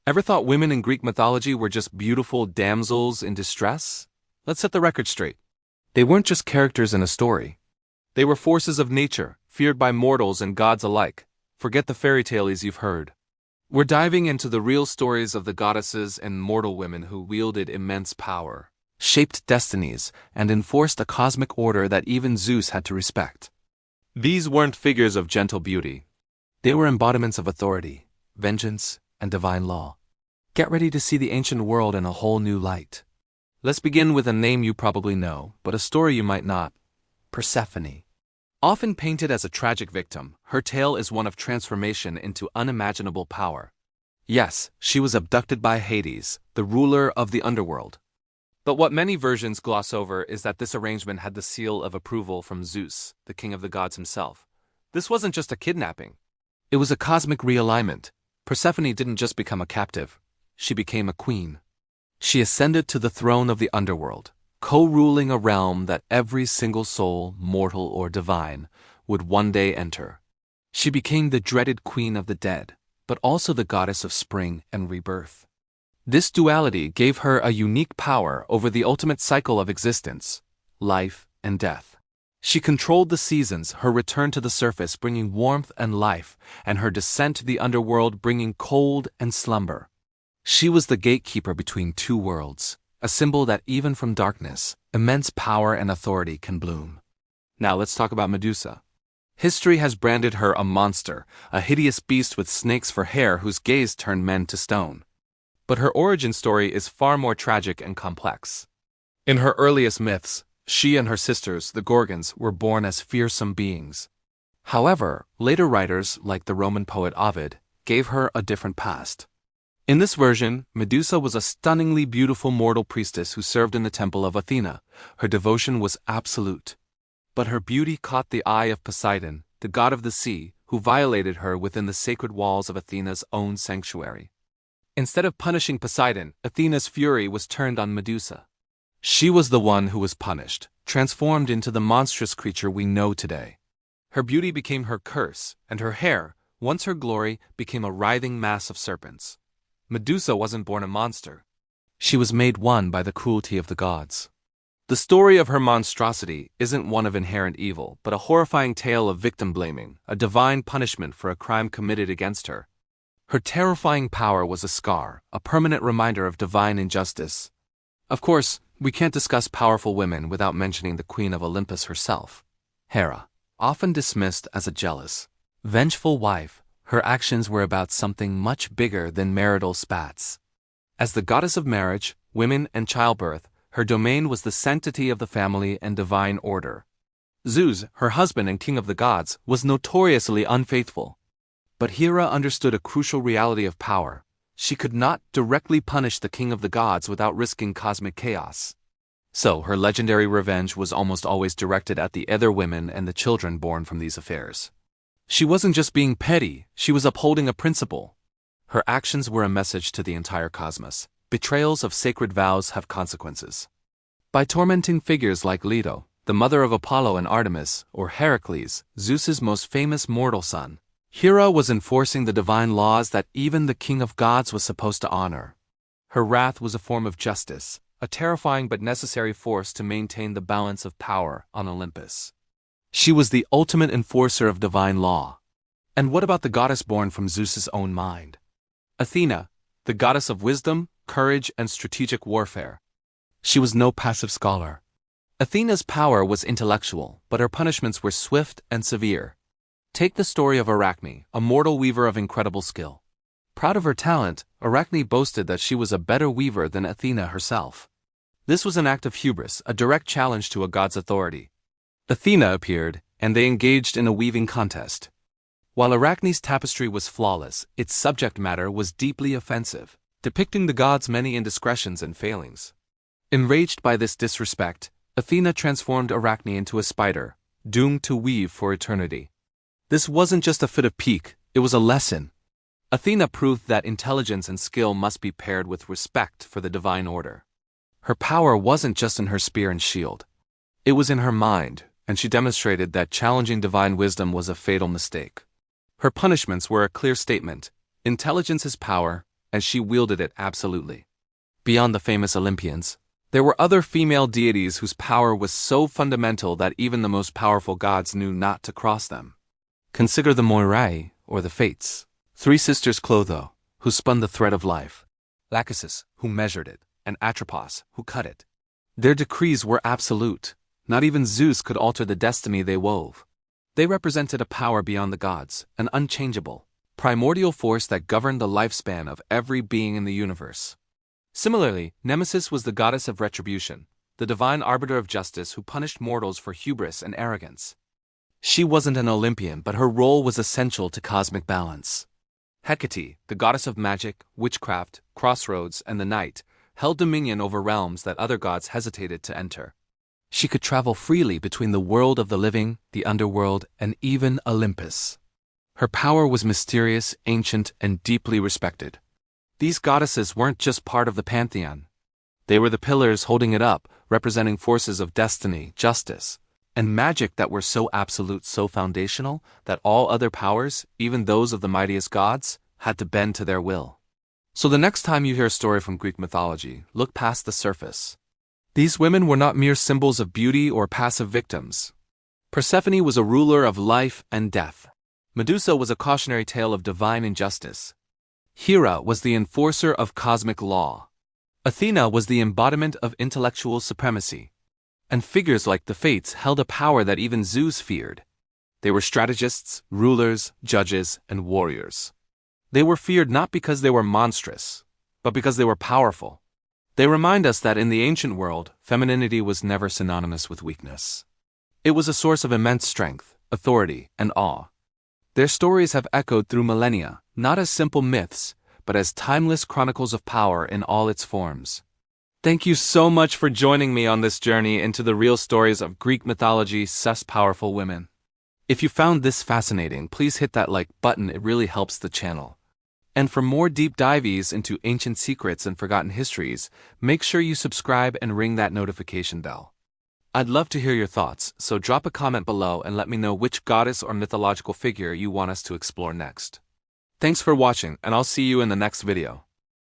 Ever thought women in Greek mythology were just beautiful damsels in distress? Let's set the record straight. They weren't just characters in a story. They were forces of nature, feared by mortals and gods alike. Forget the fairy tales you've heard. We're diving into the real stories of the goddesses and mortal women who wielded immense power, shaped destinies, and enforced a cosmic order that even Zeus had to respect. These weren't figures of gentle beauty. They were embodiments of authority, vengeance, and divine law. Get ready to see the ancient world in a whole new light. Let's begin with a name you probably know, but a story you might not. Persephone. Often painted as a tragic victim, her tale is one of transformation into unimaginable power. Yes, she was abducted by Hades, the ruler of the Underworld. But what many versions gloss over is that this arrangement had the seal of approval from Zeus, the king of the gods himself. This wasn't just a kidnapping. It was a cosmic realignment. Persephone didn't just become a captive. She became a queen. She ascended to the throne of the Underworld, co-ruling a realm that every single soul, mortal or divine, would one day enter. She became the dreaded queen of the dead, but also the goddess of spring and rebirth. This duality gave her a unique power over the ultimate cycle of existence, life and death. She controlled the seasons, her return to the surface bringing warmth and life, and her descent to the underworld bringing cold and slumber. She was the gatekeeper between two worlds, a symbol that even from darkness, immense power and authority can bloom. Now let's talk about Medusa. History has branded her a monster, a hideous beast with snakes for hair whose gaze turned men to stone. But her origin story is far more tragic and complex. In her earliest myths, she and her sisters, the Gorgons, were born as fearsome beings. However, later writers, like the Roman poet Ovid, gave her a different past. In this version, Medusa was a stunningly beautiful mortal priestess who served in the temple of Athena. Her devotion was absolute. But her beauty caught the eye of Poseidon, the god of the sea, who violated her within the sacred walls of Athena's own sanctuary. Instead of punishing Poseidon, Athena's fury was turned on Medusa. She was the one who was punished, transformed into the monstrous creature we know today. Her beauty became her curse, and her hair, once her glory, became a writhing mass of serpents. Medusa wasn't born a monster. She was made one by the cruelty of the gods. The story of her monstrosity isn't one of inherent evil, but a horrifying tale of victim blaming, a divine punishment for a crime committed against her. Her terrifying power was a scar, a permanent reminder of divine injustice. Of course, we can't discuss powerful women without mentioning the queen of Olympus herself, Hera. Often dismissed as a jealous, vengeful wife, her actions were about something much bigger than marital spats. As the goddess of marriage, women, and childbirth, her domain was the sanctity of the family and divine order. Zeus, her husband and king of the gods, was notoriously unfaithful. But Hera understood a crucial reality of power. She could not directly punish the king of the gods without risking cosmic chaos. So her legendary revenge was almost always directed at the other women and the children born from these affairs. She wasn't just being petty, she was upholding a principle. Her actions were a message to the entire cosmos. Betrayals of sacred vows have consequences. By tormenting figures like Leto, the mother of Apollo and Artemis, or Heracles, Zeus's most famous mortal son, Hera was enforcing the divine laws that even the king of gods was supposed to honor. Her wrath was a form of justice, a terrifying but necessary force to maintain the balance of power on Olympus. She was the ultimate enforcer of divine law. And what about the goddess born from Zeus's own mind? Athena, the goddess of wisdom, courage, and strategic warfare. She was no passive scholar. Athena's power was intellectual, but her punishments were swift and severe. Take the story of Arachne, a mortal weaver of incredible skill. Proud of her talent, Arachne boasted that she was a better weaver than Athena herself. This was an act of hubris, a direct challenge to a god's authority. Athena appeared, and they engaged in a weaving contest. While Arachne's tapestry was flawless, its subject matter was deeply offensive, depicting the gods' many indiscretions and failings. Enraged by this disrespect, Athena transformed Arachne into a spider, doomed to weave for eternity. This wasn't just a fit of pique, it was a lesson. Athena proved that intelligence and skill must be paired with respect for the divine order. Her power wasn't just in her spear and shield. It was in her mind, and she demonstrated that challenging divine wisdom was a fatal mistake. Her punishments were a clear statement: intelligence is power, as she wielded it absolutely. Beyond the famous Olympians, there were other female deities whose power was so fundamental that even the most powerful gods knew not to cross them. Consider the Moirai, or the Fates, three sisters Clotho, who spun the thread of life, Lachesis, who measured it, and Atropos, who cut it. Their decrees were absolute. Not even Zeus could alter the destiny they wove. They represented a power beyond the gods, an unchangeable, primordial force that governed the lifespan of every being in the universe. Similarly, Nemesis was the goddess of retribution, the divine arbiter of justice who punished mortals for hubris and arrogance. She wasn't an Olympian, but her role was essential to cosmic balance. Hecate, the goddess of magic, witchcraft, crossroads, and the night, held dominion over realms that other gods hesitated to enter. She could travel freely between the world of the living, the underworld, and even Olympus. Her power was mysterious, ancient, and deeply respected. These goddesses weren't just part of the pantheon. They were the pillars holding it up, representing forces of destiny, justice, and magic that were so absolute, so foundational, that all other powers, even those of the mightiest gods, had to bend to their will. So the next time you hear a story from Greek mythology, look past the surface. These women were not mere symbols of beauty or passive victims. Persephone was a ruler of life and death. Medusa was a cautionary tale of divine injustice. Hera was the enforcer of cosmic law. Athena was the embodiment of intellectual supremacy. And figures like the Fates held a power that even Zeus feared. They were strategists, rulers, judges, and warriors. They were feared not because they were monstrous, but because they were powerful. They remind us that in the ancient world, femininity was never synonymous with weakness. It was a source of immense strength, authority, and awe. Their stories have echoed through millennia, not as simple myths, but as timeless chronicles of power in all its forms. Thank you so much for joining me on this journey into the real stories of Greek mythology, sus powerful women. If you found this fascinating, please hit that like button, it really helps the channel. And for more deep dives into ancient secrets and forgotten histories, make sure you subscribe and ring that notification bell. I'd love to hear your thoughts, so drop a comment below and let me know which goddess or mythological figure you want us to explore next. Thanks for watching, and I'll see you in the next video.